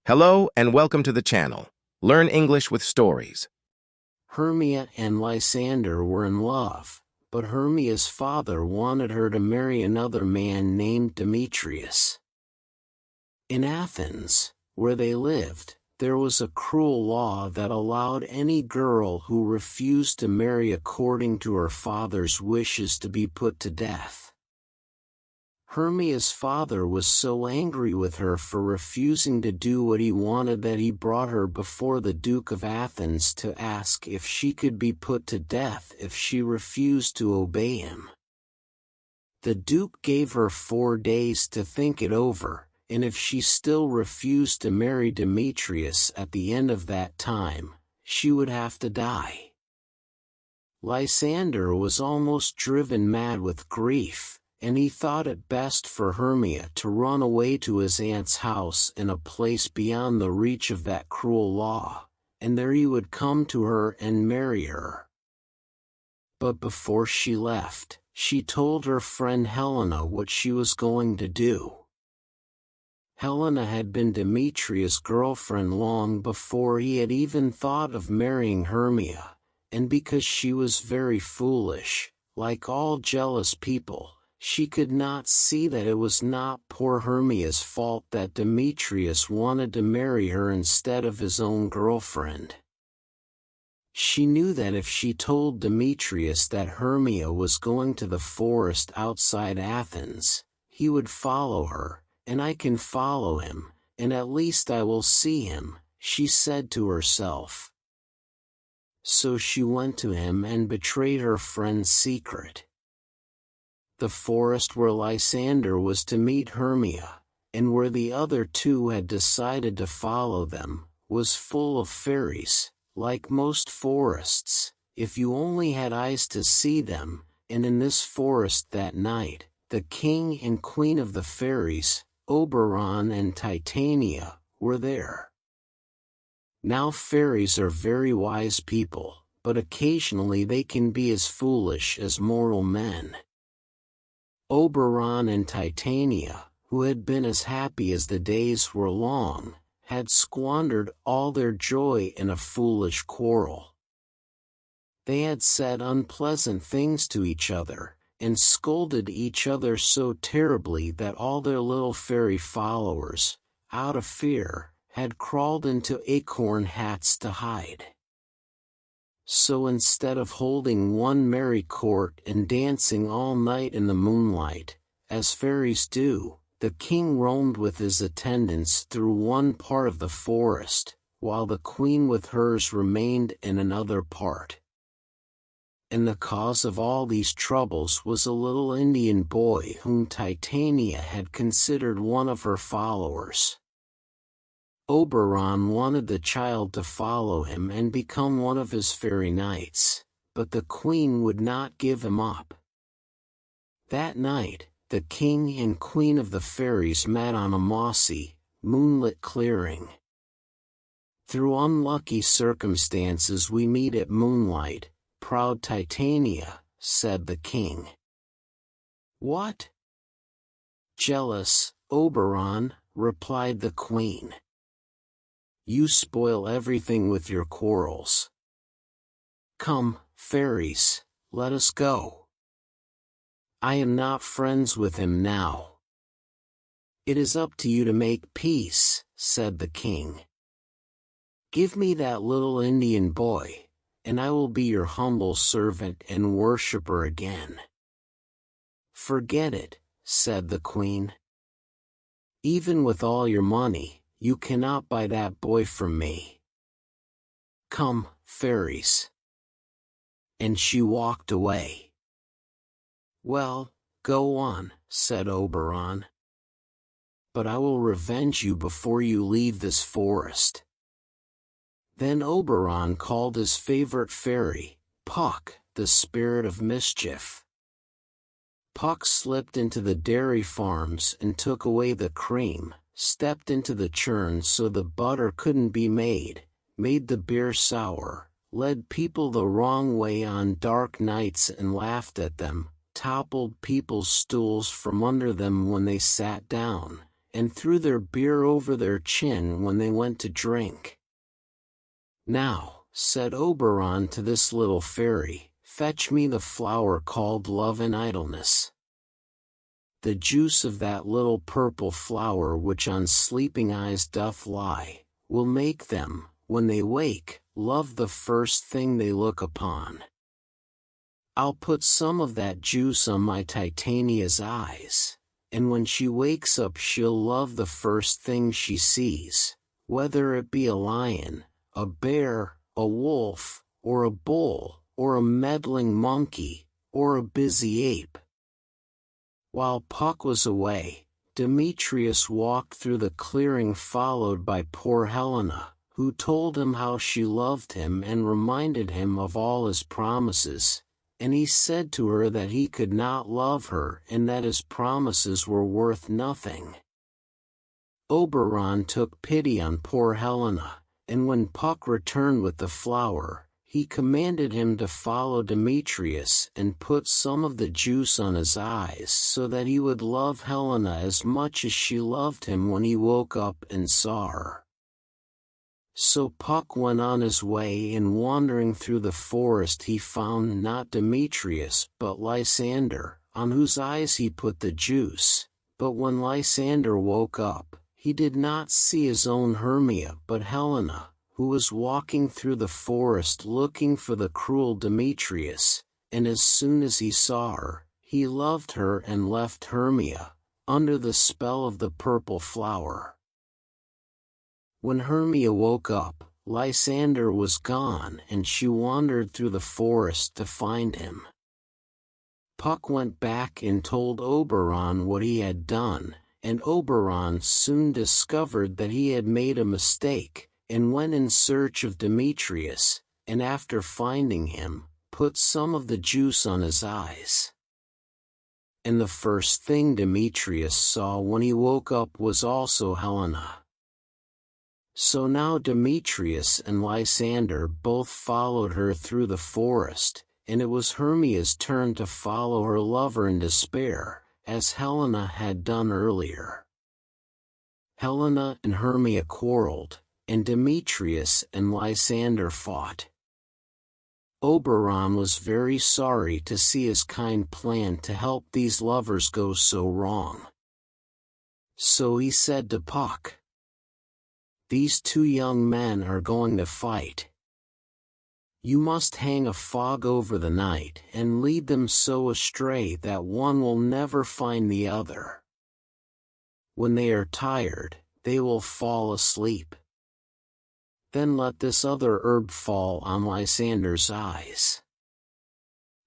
Hello and welcome to the channel. Learn English with stories. Hermia and Lysander were in love, but Hermia's father wanted her to marry another man named Demetrius. In Athens, where they lived, there was a cruel law that allowed any girl who refused to marry according to her father's wishes to be put to death. Hermia's father was so angry with her for refusing to do what he wanted that he brought her before the Duke of Athens to ask if she could be put to death if she refused to obey him. The Duke gave her 4 days to think it over, and if she still refused to marry Demetrius at the end of that time, she would have to die. Lysander was almost driven mad with grief, and he thought it best for Hermia to run away to his aunt's house in a place beyond the reach of that cruel law, and there he would come to her and marry her. But before she left, she told her friend Helena what she was going to do. Helena had been Demetrius' girlfriend long before he had even thought of marrying Hermia, and because she was very foolish, like all jealous people, she could not see that it was not poor Hermia's fault that Demetrius wanted to marry her instead of his own girlfriend. She knew that if she told Demetrius that Hermia was going to the forest outside Athens, he would follow her, and I can follow him, and at least I will see him, she said to herself. So she went to him and betrayed her friend's secret. The forest where Lysander was to meet Hermia, and where the other two had decided to follow them, was full of fairies, like most forests, if you only had eyes to see them, and in this forest that night, the king and queen of the fairies, Oberon and Titania, were there. Now fairies are very wise people, but occasionally they can be as foolish as mortal men. Oberon and Titania, who had been as happy as the days were long, had squandered all their joy in a foolish quarrel. They had said unpleasant things to each other, and scolded each other so terribly that all their little fairy followers, out of fear, had crawled into acorn hats to hide. So instead of holding one merry court and dancing all night in the moonlight, as fairies do, the king roamed with his attendants through one part of the forest, while the queen with hers remained in another part. And the cause of all these troubles was a little Indian boy whom Titania had considered one of her followers. Oberon wanted the child to follow him and become one of his fairy knights, but the queen would not give him up. That night, the king and queen of the fairies met on a mossy, moonlit clearing. Through unlucky circumstances we meet at moonlight, proud Titania, said the king. What? Jealous, Oberon, replied the queen. You spoil everything with your quarrels. Come, fairies, let us go. I am not friends with him now. It is up to you to make peace, said the king. Give me that little Indian boy, and I will be your humble servant and worshipper again. Forget it, said the queen. Even with all your money, you cannot buy that boy from me. Come, fairies. And she walked away. Well, go on, said Oberon. But I will revenge you before you leave this forest. Then Oberon called his favorite fairy, Puck, the spirit of mischief. Puck slipped into the dairy farms and took away the cream, stepped into the churn so the butter couldn't be made the beer sour, led people the wrong way on dark nights and laughed at them, toppled people's stools from under them when they sat down, and threw their beer over their chin when they went to drink. "Now," said Oberon to this little fairy, "fetch me the flower called love and idleness. The juice of that little purple flower which on sleeping eyes doth lie, will make them, when they wake, love the first thing they look upon. I'll put some of that juice on my Titania's eyes, and when she wakes up she'll love the first thing she sees, whether it be a lion, a bear, a wolf, or a bull, or a meddling monkey, or a busy ape." While Puck was away, Demetrius walked through the clearing followed by poor Helena, who told him how she loved him and reminded him of all his promises, and he said to her that he could not love her and that his promises were worth nothing. Oberon took pity on poor Helena, and when Puck returned with the flower, he commanded him to follow Demetrius and put some of the juice on his eyes so that he would love Helena as much as she loved him when he woke up and saw her. So Puck went on his way, and wandering through the forest he found not Demetrius but Lysander, on whose eyes he put the juice, but when Lysander woke up, he did not see his own Hermia but Helena, who was walking through the forest looking for the cruel Demetrius, and as soon as he saw her, he loved her and left Hermia, under the spell of the purple flower. When Hermia woke up, Lysander was gone and she wandered through the forest to find him. Puck went back and told Oberon what he had done, and Oberon soon discovered that he had made a mistake, and went in search of Demetrius, and after finding him, put some of the juice on his eyes. And the first thing Demetrius saw when he woke up was also Helena. So now Demetrius and Lysander both followed her through the forest, and it was Hermia's turn to follow her lover in despair, as Helena had done earlier. Helena and Hermia quarreled, and Demetrius and Lysander fought. Oberon was very sorry to see his kind plan to help these lovers go so wrong. So he said to Puck, "These two young men are going to fight. You must hang a fog over the night and lead them so astray that one will never find the other. When they are tired, they will fall asleep. Then let this other herb fall on Lysander's eyes.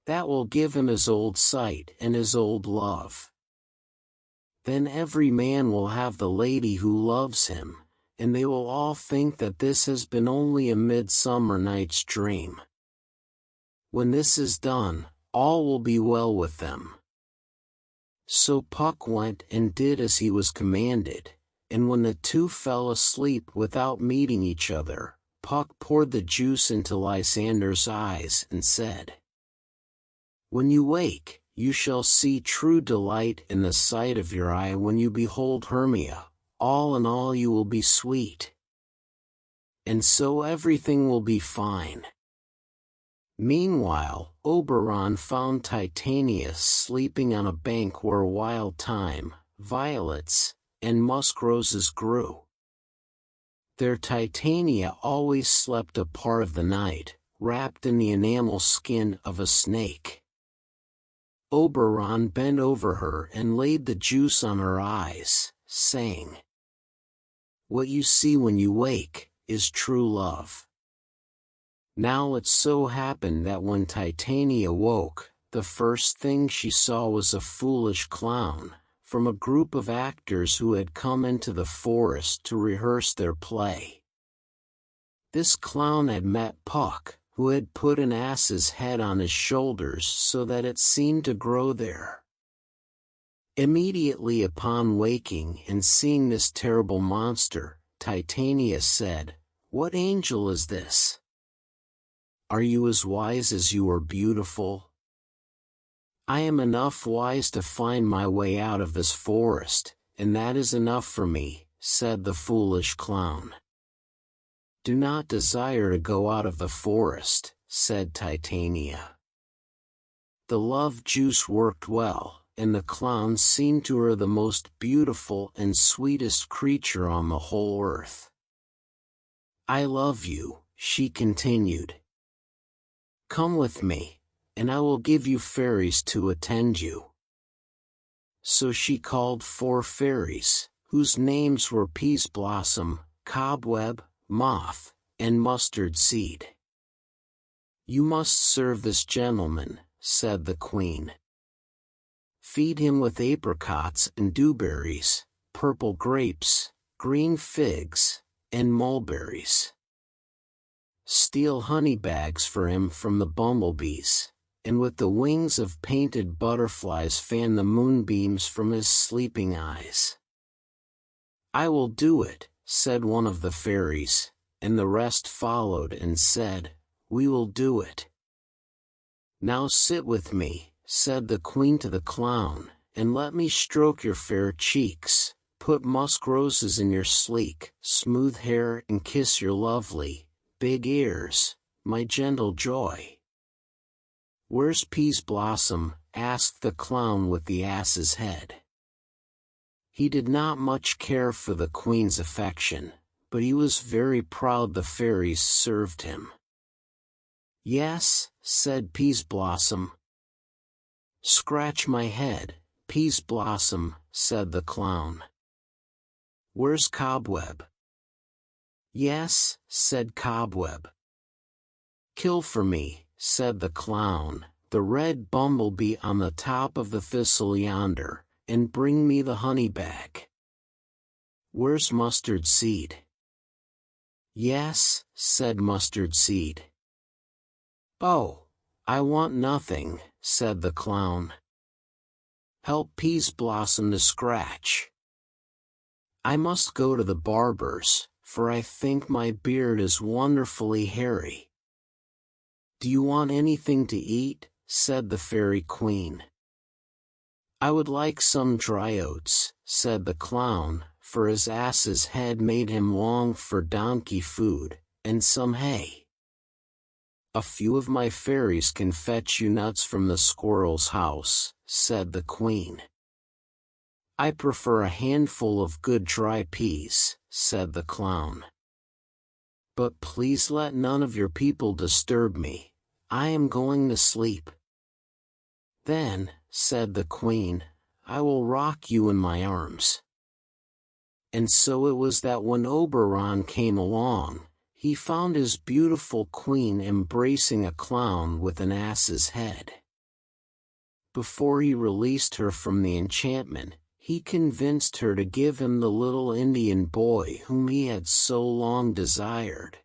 That will give him his old sight and his old love. Then every man will have the lady who loves him, and they will all think that this has been only a midsummer night's dream. When this is done, all will be well with them." So Puck went and did as he was commanded, and when the two fell asleep without meeting each other, Puck poured the juice into Lysander's eyes and said, "When you wake, you shall see true delight in the sight of your eye when you behold Hermia. All in all you will be sweet. And so everything will be fine." Meanwhile, Oberon found Titania sleeping on a bank where wild thyme, violets, and musk roses grew. There Titania always slept a part of the night, wrapped in the enamel skin of a snake. Oberon bent over her and laid the juice on her eyes, saying, "What you see when you wake is true love." Now it so happened that when Titania woke, the first thing she saw was a foolish clown, from a group of actors who had come into the forest to rehearse their play. This clown had met Puck, who had put an ass's head on his shoulders so that it seemed to grow there. Immediately upon waking and seeing this terrible monster, Titania said, "What angel is this? Are you as wise as you are beautiful? I am enough wise to find my way out of this forest, and that is enough for me," said the foolish clown. "Do not desire to go out of the forest," said Titania. The love juice worked well, and the clown seemed to her the most beautiful and sweetest creature on the whole earth. "I love you," she continued. "Come with me, and I will give you fairies to attend you." So she called 4 fairies, whose names were Peas Blossom, Cobweb, Moth, and Mustard Seed. "You must serve this gentleman," said the queen. "Feed him with apricots and dewberries, purple grapes, green figs, and mulberries. Steal honey bags for him from the bumblebees, and with the wings of painted butterflies fan the moonbeams from his sleeping eyes." "I will do it," said one of the fairies, and the rest followed and said, "We will do it." "Now sit with me," said the queen to the clown, "and let me stroke your fair cheeks, put musk roses in your sleek, smooth hair and kiss your lovely, big ears, my gentle joy." "Where's Peas Blossom?" asked the clown with the ass's head. He did not much care for the queen's affection, but he was very proud the fairies served him. "Yes," said Peas Blossom. "Scratch my head, Peas Blossom," said the clown. "Where's Cobweb?" "Yes," said Cobweb. "Kill for me," said the clown, "the red bumblebee on the top of the thistle yonder, and bring me the honey bag." "Where's Mustard Seed?" "Yes," said Mustard Seed. "Oh, I want nothing," said the clown. "Help Peas Blossom to scratch. I must go to the barber's, for I think my beard is wonderfully hairy." "Do you want anything to eat?" said the fairy queen. "I would like some dry oats," said the clown, for his ass's head made him long for donkey food, "and some hay." "A few of my fairies can fetch you nuts from the squirrel's house," said the queen. "I prefer a handful of good dry peas," said the clown. "But please let none of your people disturb me. I am going to sleep." "Then," said the queen, "I will rock you in my arms." And so it was that when Oberon came along, he found his beautiful queen embracing a clown with an ass's head. Before he released her from the enchantment, he convinced her to give him the little Indian boy whom he had so long desired.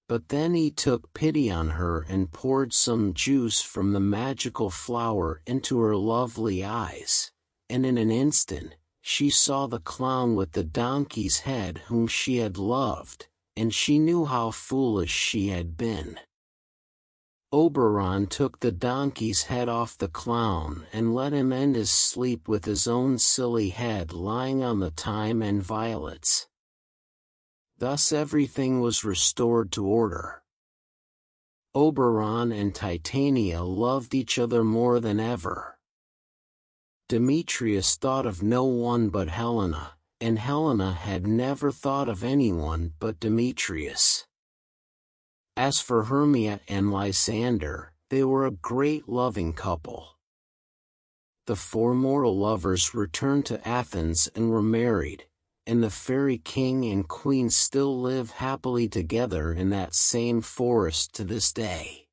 But then he took pity on her and poured some juice from the magical flower into her lovely eyes, and in an instant, she saw the clown with the donkey's head whom she had loved, and she knew how foolish she had been. Oberon took the donkey's head off the clown and let him end his sleep with his own silly head lying on the thyme and violets. Thus everything was restored to order. Oberon and Titania loved each other more than ever. Demetrius thought of no one but Helena, and Helena had never thought of anyone but Demetrius. As for Hermia and Lysander, they were a great loving couple. The 4 mortal lovers returned to Athens and were married, and the fairy king and queen still live happily together in that same forest to this day.